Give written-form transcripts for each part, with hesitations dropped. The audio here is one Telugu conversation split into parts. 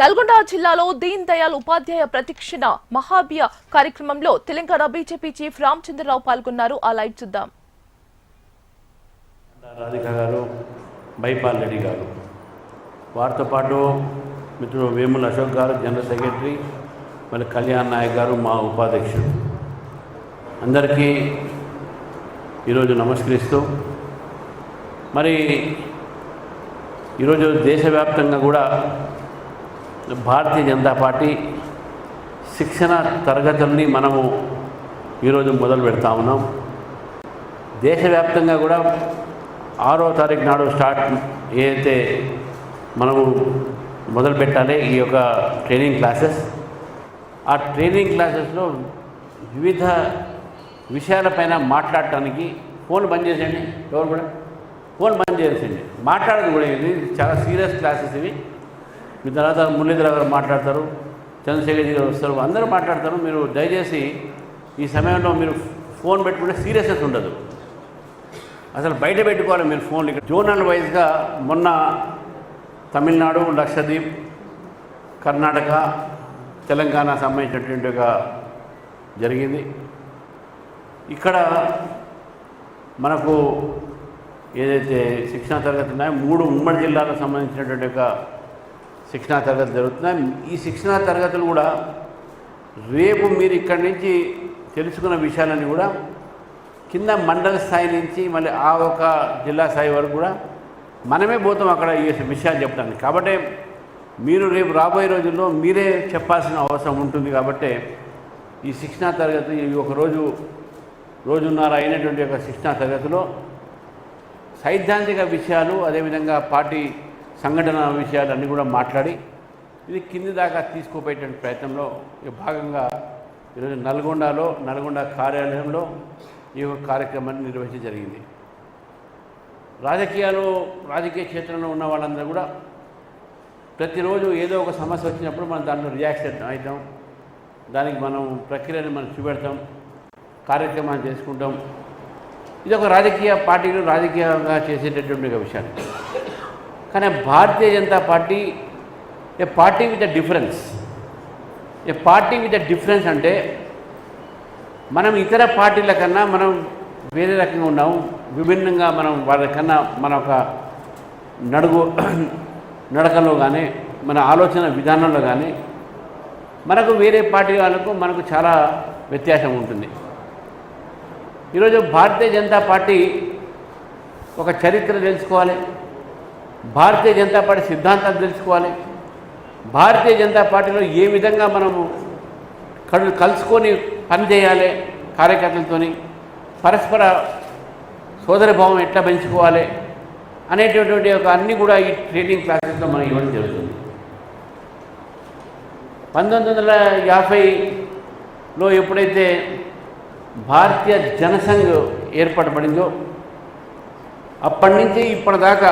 నల్గొండ జిల్లాలో దీన్ దయాళ్ ఉపాధ్యాయ ప్రతిక్షణ మహాభియ కార్యక్రమంలో తెలంగాణ బీజేపీ చీఫ్ రామచంద్రరావు పాల్గొన్నారు. ఆ లైవ్ చూద్దాం. రాధిక గారు, బైపాల్ రెడ్డి గారు, వారితో పాటు మిత్రుడు వేముల అశోక్ గారు జనరల్ సెక్రటరీ, మరి కళ్యాణ్ నాయక్ గారు మా ఉపాధ్యక్షుడు, అందరికీ ఈరోజు నమస్కరిస్తూ మరి ఈరోజు దేశవ్యాప్తంగా కూడా భారతీయ జనతా పార్టీ శిక్షణ తరగతుల్ని మనము ఈరోజు మొదలు పెడతా ఉన్నాం. దేశవ్యాప్తంగా కూడా 6వ తారీఖు నాడు స్టార్ట్ ఏదైతే మనము మొదలు పెట్టాలి ఈ యొక్క ట్రైనింగ్ క్లాసెస్. ఆ ట్రైనింగ్ క్లాసెస్లో వివిధ విషయాలపైన మాట్లాడటానికి ఫోన్ బంద్ చేసేయండి, ఎవరు కూడా ఫోన్ బంద్ చేసేయండి, మాట్లాడదు కూడా. ఇది చాలా సీరియస్ క్లాసెస్ ఇవి. మీ తర్వాత మురళీధర గారు మాట్లాడతారు, చంద్రశేఖర్ గారు వస్తారు, అందరూ మాట్లాడతారు. మీరు దయచేసి ఈ సమయంలో మీరు ఫోన్ పెట్టుకుంటే సీరియస్నెస్ ఉండదు, అసలు బయట పెట్టుకోవాలి మీరు ఫోన్. ఇక్కడ జోనల్ వైజ్గా మొన్న తమిళనాడు, లక్షద్వీప్, కర్ణాటక, తెలంగాణ సంబంధించినటువంటి ఒక జరిగింది. ఇక్కడ మనకు ఏదైతే శిక్షణా తరగతి ఉన్నాయో 3 ఉమ్మడి జిల్లాలకు సంబంధించినటువంటి ఒక శిక్షణా తరగతి జరుగుతున్నాయి. ఈ శిక్షణా తరగతులు కూడా రేపు మీరు ఇక్కడి నుంచి తెలుసుకున్న విషయాలన్నీ కూడా కింద మండల స్థాయి నుంచి మళ్ళీ ఆ ఒక జిల్లా స్థాయి వరకు కూడా మనమే పోతాం అక్కడ ఈ విషయాలు చెప్పడానికి. కాబట్టి మీరు రేపు రాబోయే రోజుల్లో మీరే చెప్పాల్సిన అవసరం ఉంటుంది. కాబట్టి ఈ శిక్షణా తరగతి రోజున్నర అయినటువంటి ఒక శిక్షణా తరగతిలో సైద్ధాంతిక విషయాలు, అదేవిధంగా పార్టీ సంఘటన విషయాలు అన్నీ కూడా మాట్లాడి ఇది కింది దాకా తీసుకుపోయేటువంటి ప్రయత్నంలో భాగంగా ఈరోజు నల్గొండ కార్యాలయంలో ఈ కార్యక్రమాన్ని నిర్వహించడం జరిగింది. రాజకీయ క్షేత్రంలో ఉన్న వాళ్ళందరూ కూడా ప్రతిరోజు ఏదో ఒక సమస్య వచ్చినప్పుడు మనం దాంట్లో రియాక్షన్ అవుతాం, దానికి మనం ప్రక్రియను మనం చూపెడతాం, కార్యక్రమాన్ని చేసుకుంటాం. ఇది ఒక రాజకీయ పార్టీలు రాజకీయంగా చేసేటటువంటి ఒక విషయం. కానీ Bharatiya Janata Party a party with a difference అంటే మనం ఇతర పార్టీల కన్నా మనం వేరే రకంగా ఉన్నాము, విభిన్నంగా మనం వాళ్ళకన్నా మన ఒక నడకలో కానీ మన ఆలోచన విధానంలో కానీ మనకు వేరే పార్టీ వాళ్ళకు మనకు చాలా వ్యత్యాసం ఉంటుంది. ఈరోజు భారతీయ జనతా పార్టీ ఒక చరిత్ర తెలుసుకోవాలి, భారతీయ జనతా పార్టీ సిద్ధాంతాలు తెలుసుకోవాలి, భారతీయ జనతా పార్టీలో ఏ విధంగా మనము కలుసుకొని పనిచేయాలి, కార్యకర్తలతోని పరస్పర సోదరభావం ఎట్లా పెంచుకోవాలి అనేటటువంటి ఒక అన్నీ కూడా ఈ ట్రైనింగ్ క్లాసెస్లో మనం ఇవ్వడం జరుగుతుంది. 1950లో ఎప్పుడైతే భారతీయ జనసంఘ్ ఏర్పడబడిందో అప్పటి నుంచి ఇప్పటిదాకా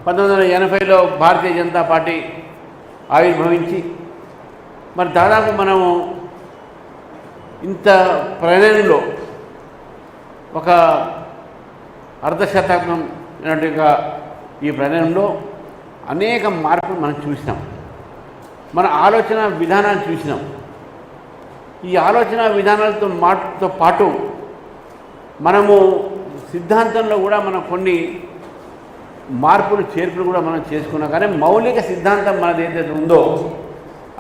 1980లో భారతీయ జనతా పార్టీ ఆవిర్భవించి మరి దాదాపు మనము ఇంత ప్రయాణంలో ఒక అర్ధశతాబ్దం అయినట్టుగా ఈ ప్రయాణంలో అనేక మార్పులు మనం చూసినాం, మన ఆలోచన విధానాలు చూసినాం. ఈ ఆలోచన విధానాలతో పాటు మనము సిద్ధాంతంలో కూడా మనం కొన్ని మార్పులు చేర్పులు కూడా మనం చేసుకున్నాం. కానీ మౌలిక సిద్ధాంతం మనది ఏదైతే ఉందో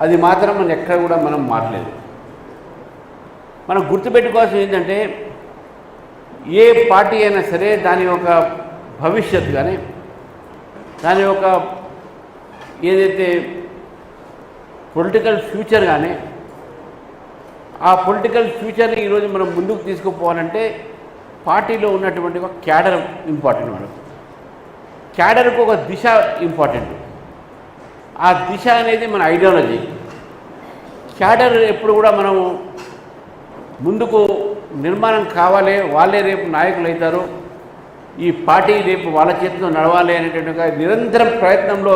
అది మాత్రం మనం ఎక్కడ కూడా మనం మారలేదు. మనం గుర్తుపెట్టుకోవాల్సింది ఏంటంటే ఏ పార్టీ అయినా సరే దాని యొక్క భవిష్యత్తు కానీ దాని యొక్క ఏదైతే పొలిటికల్ ఫ్యూచర్ కానీ ఆ పొలిటికల్ ఫ్యూచర్ని ఈరోజు మనం ముందుకు తీసుకుపోవాలంటే పార్టీలో ఉన్నటువంటి ఒక క్యాడర్ ఇంపార్టెంట్. మనకు క్యాడర్కు ఒక దిశ ఇంపార్టెంట్. ఆ దిశ అనేది మన ఐడియాలజీ. క్యాడర్ ఎప్పుడు కూడా మనము ముందుకు నిర్మాణం కావాలి, వాళ్ళే రేపు నాయకులు అవుతారు, ఈ పార్టీ రేపు వాళ్ళ చేతిలో నడవాలి అనేటువంటి నిరంతరం ప్రయత్నంలో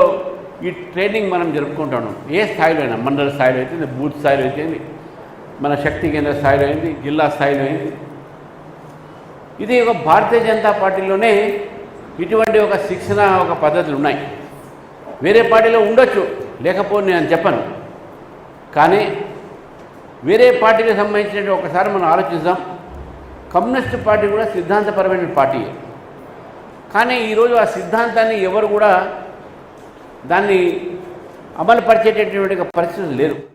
ఈ ట్రైనింగ్ మనం జరుపుకుంటాము. ఏ స్థాయిలో అయినా, మండల స్థాయిలో అయితే, బూత్ స్థాయిలో అయితే, మన శక్తి కేంద్ర స్థాయిలో అయింది, జిల్లా స్థాయిలో అయింది. ఇది ఒక భారతీయ జనతా పార్టీలోనే ఇటువంటి ఒక శిక్షణ ఒక పద్ధతులు ఉన్నాయి. వేరే పార్టీలో ఉండొచ్చు, లేకపోతే నేను చెప్పను. కానీ వేరే పార్టీకి సంబంధించిన ఒకసారి మనం ఆలోచిద్దాం. కమ్యూనిస్ట్ పార్టీ కూడా సిద్ధాంతపరమైన పార్టీయే. కానీ ఈరోజు ఆ సిద్ధాంతాన్ని ఎవరు కూడా దాన్ని అమలుపరిచేటటువంటి పరిస్థితులు లేరు.